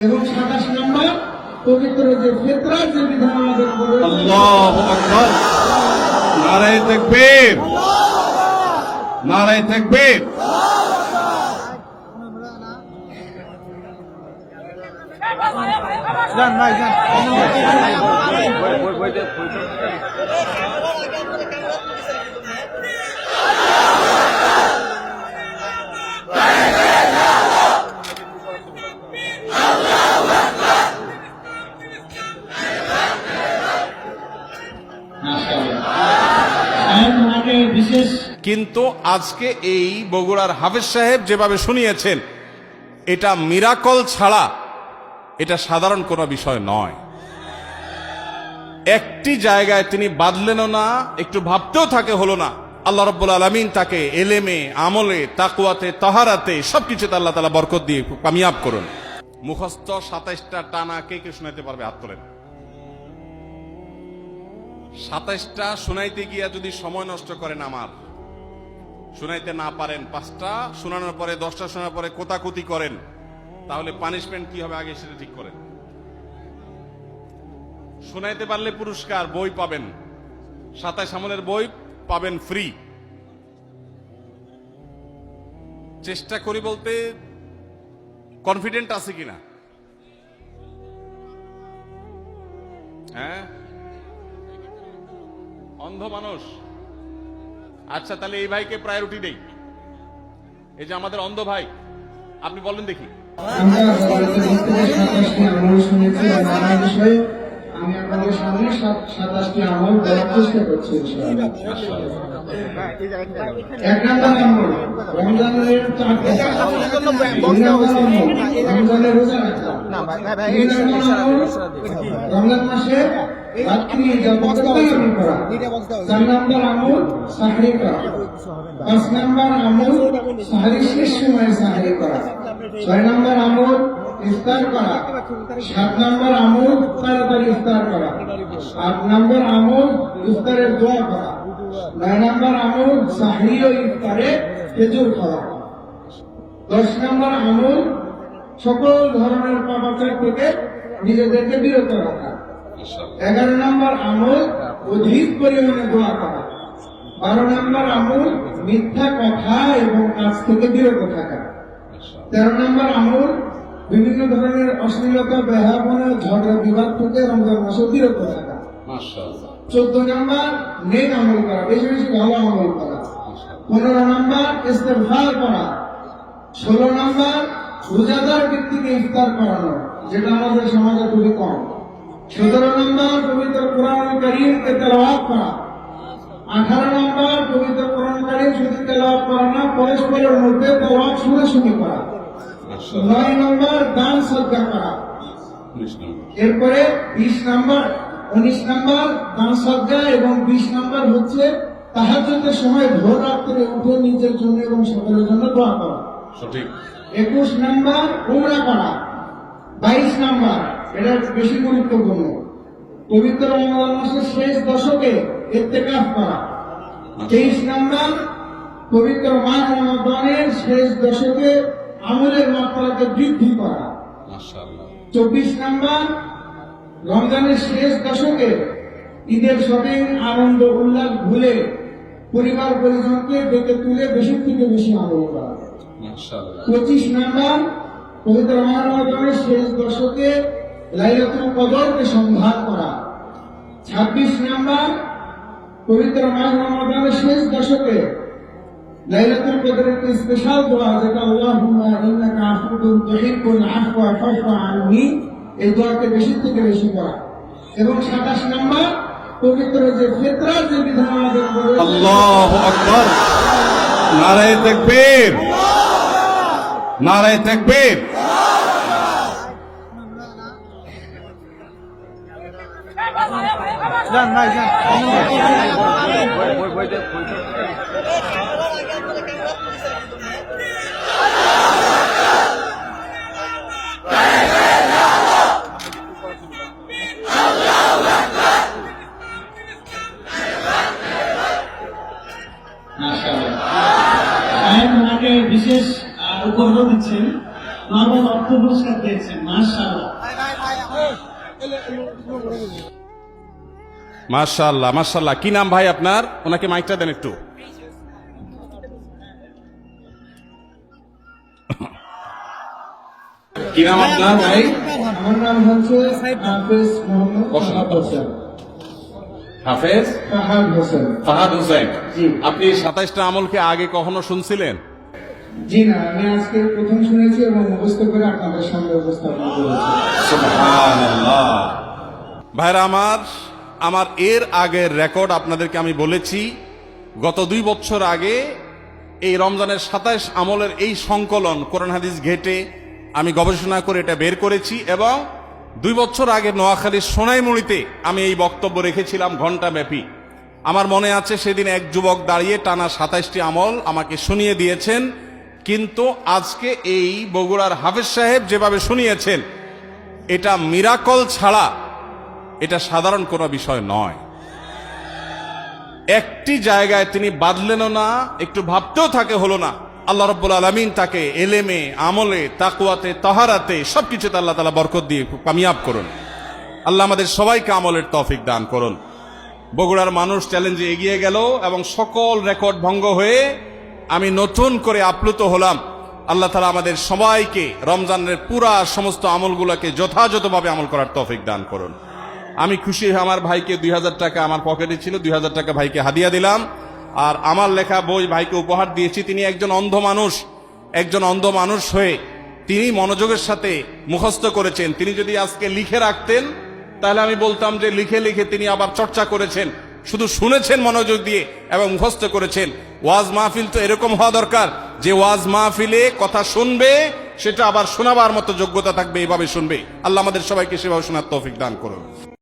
এবং 27 নম্বর পবিত্র যে ফিতরার যে বিধান আমাদের উপরে। আল্লাহু আকবার, নারায়ে তাকবীর, নারায়ে তাকবীর। যান ভাই যান। বিশেষ কিন্তু আজকে এই বগুড়ার হাফেজ সাহেব যেভাবে শুনিয়েছেন, এটা মিরাকল ছাড়া এটা সাধারণ কোনো বিষয় নয়। একটি জায়গায় তিনি বাদলেনও না, একটু ভাবতেও থাকে হলো না। আল্লাহ রাব্বুল আলামিন তাকে এলেমে, আমলে, তাকওয়াতে, তাহারাতে সবকিছুতে আল্লাহ তাআলা বরকত দিয়ে কামিয়াব করুন। মুখস্থ 27টা টানা কে কে শোনাইতে পারবে? হাত তোলেন। 27টা শোনাইতে গিয়া যদি সময় নষ্ট করেন, আমার শোনাইতে না পারেন, 5টা শোনানোর পরে 10টা শোনার পরে কোতাকুতি করেন, তাহলে পানিশমেন্ট কি হবে আগে সেটা ঠিক করেন। শোনাইতে পারলে পুরস্কার, বই পাবেন, 27 আমলের বই পাবেন ফ্রি। চেষ্টা করি বলতে কনফিডেন্ট আছে কিনা? হ্যাঁ, অন্ধ মানুষ। আচ্ছা, তাহলে এই ভাইকে প্রায়োরিটি দেই। এই যে আমাদের অন্ধ ভাই, আপনি বলেন দেখি। আমরা 27টি আমল শুনেছি এবং নানা বিষয়ে আমি আপনাদের সামনে 27টি আমল বলার চেষ্টা করছি ইনশাআল্লাহ। 1 নম্বর আমল রমজানের 4 রমজানের রোজা রাখা। রমজান মাসে রাত্রি জাগরণ করা। 4 নম্বর আমল সাহরি করা। 5 নম্বর আমল সাহরি শেষ সময়ে সাহরি করা। 6 নম্বর আমল ইফতার করা। 7 নম্বর আমল তাড়াতাড়ি ইফতার করা। 8 নম্বর আমল ইফতারের দোয়া করা। 9 নম্বর আমল সাহরি ও ইফতারে খেজুর খাওয়া। 10 নম্বর আমল সকল ধরনের পাপাচার থেকে নিজেদেরকে বিরত রাখা। 11 নম্বর আমল অধিক পরিমাণে দোয়া করা। 12 নম্বর আমল মিথ্যা কথা এবং কাজ থেকে বিরত থাকা। 13 নম্বর আমল বিভিন্ন ধরনের অশ্লীলতা, বেহায়াপনা, ঝগড়া বিবাদ থেকে রমজান মাসে বিরত থাকা। 14 নম্বর নেক আমল করা, বেশি বেশি ভালো আমল করা। 15 নম্বর ইস্তেগফার করা। 16 নম্বর রোজাদার ব্যক্তিকে ইফতার করানো, যেটা আমাদের সমাজে খুবই কম। 17 নম্বর পবিত্র কোরআন কারীমকে তেলাওয়াত করা। 18 নম্বর পবিত্র কোরআন কারীম শুধু তেলাওয়াত করা না, পরস্পরের মধ্যে তেলাওয়াত শুনাশুনি করা। 9 নম্বর দান সদকা করা। এরপরে 20 নম্বর 19 নম্বর দান সদকা এবং 20 নম্বর হচ্ছে তাহাজ্জুদের সময় ভোর রাত্রে উঠে নিজের জন্য এবং সকলের জন্য দোয়া করা। সঠিক। 21 নম্বর উমরা করা। 22 নম্বর, এটা বেশি গুরুত্বপূর্ণ, পবিত্র রমজান মাসের শেষ দশকে ইতিকাফ করা। 23 নম্বর পবিত্র মাস রমাদানের শেষ দশকে আমলের মাত্রাকে বৃদ্ধি করা। 24 নম্বর রমজানের শেষ দশকে ঈদের শপিং, আনন্দ উল্লাস ভুলে পরিবার পরিজনকে ডেকে তুলে বেশি থেকে বেশি আমল করা। 25 নম্বর পবিত্র মাস রমাদানের শেষ দশকে লাইলাতুল কদরকে সন্ধান করা। 26 নম্বর পবিত্র মাস রমাদানের শেষ দশকে লাইলাতুল কদরের স্পেশাল দোয়া, যেটা আল্লাহুম্মা ইন্নাকা আফুউন তুহিব্বুল আফওয়া ফাফু আননি, এই দোয়াকে বেশি থেকে বেশি করা। এবং 27 নম্বর পবিত্র যে ফিতরার যে বিধান আমাদের উপরে। আল্লাহু আকবার, নারায়ে তাকবীর, নারায়ে তাকবীর। যান ভাই যান। বিশেষ উপহার দিচ্ছেন, মানব অর্থ পুরস্কার দিয়েছেন। মাশাআল্লাহ। মাশাআল্লাহ মাশাআল্লাহ। কি নাম ভাই আপনার? ওনাকে মাইকটা দেন একটু। কি নাম আপনার ভাই? আমার নাম হচ্ছে হাফেজ মোহাম্মদ ফাহাদ হোসেন। হাফেজ ফাহাদ হোসেন। ফাহাদ হোসেন। জি। আপনি 27টা আমলকে আগে কখনো শুনছিলেন? জি না, আমি আজকে প্রথম শুনেছি এবং মুখস্থ করে আপনাদের সামনে উপস্থাপন করেছি। সুবহানাল্লাহ। ভাইরা আমার এর আগের রেকর্ড আপনাদেরকে আমি বলেছি, গত 2 বছর আগে এই রমজানের 27 আমলের এই সংকলন কোরআন হাদিস ঘেটে আমি গবেষণা করে এটা বের করেছি এবং 2 বছর আগে নোয়াখালীর সোনাইমুড়িতে আমি এই বক্তব্য রেখেছিলাম ঘন্টা ব্যাপী। আমার মনে আছে সেদিন এক যুবক দাঁড়িয়ে টানা 27টি আমল আমাকে শুনিয়ে দিয়েছেন, কিন্তু আজকে এই বগুড়ার হাফেজ সাহেব যেভাবে শুনিয়েছেন, এটা মিরাকল ছাড়া এটা সাধারণ কোনো বিষয় নয়। একটি জায়গায় তিনি বাদলেনও না, একটু ভাবতেও থাকে হলো না। আল্লাহ রাব্বুল আলামিন তাকে এলেমে, আমলে, তাকওয়াতে, তাহারাতে সবকিছুতে আল্লাহ তাআলা বরকত দিয়ে কামিয়াব করুন। আল্লাহ আমাদের সবাইকে আমলের তৌফিক দান করুন। বগুড়ার মানুষ চ্যালেঞ্জে এগিয়ে গেল এবং সকল রেকর্ড ভঙ্গ হয়ে আমি নতুন করে আপ্লুত হলাম। আল্লাহ তাআলা আমাদের সবাইকে রমজানের পুরা সমস্ত আমলগুলোকে যথাযথভাবে আমল করার তৌফিক দান করুন। আমি খুশি হয়ে আমার ভাইকে 2000 টাকা আমার পকেটে ছিল, 2000 টাকা ভাইকে হাদিয়া দিলাম। আর আমার লেখা বই ভাইকে উপহার দিয়েছি। তিনি একজন অন্ধ মানুষ হয়ে তিনি মনোযোগের সাথে মুখস্থ করেছেন। তিনি যদি আজকে লিখে রাখতেন তাহলে আমি বলতাম যে লিখে লিখে তিনি আবার চর্চা করেছেন। শুধু শুনেছেন মনোযোগ দিয়ে এবং মুখস্থ করেছেন। ওয়াজ মাহফিল তো এরকম হওয়া দরকার যে ওয়াজ মাহফিলে কথা শুনবে সেটা আবার শোনাবার মতো যোগ্যতা থাকবে, এভাবে শুনবে। আল্লাহ আমাদের সবাইকে সেভাবে শোনার তৌফিক দান করুন।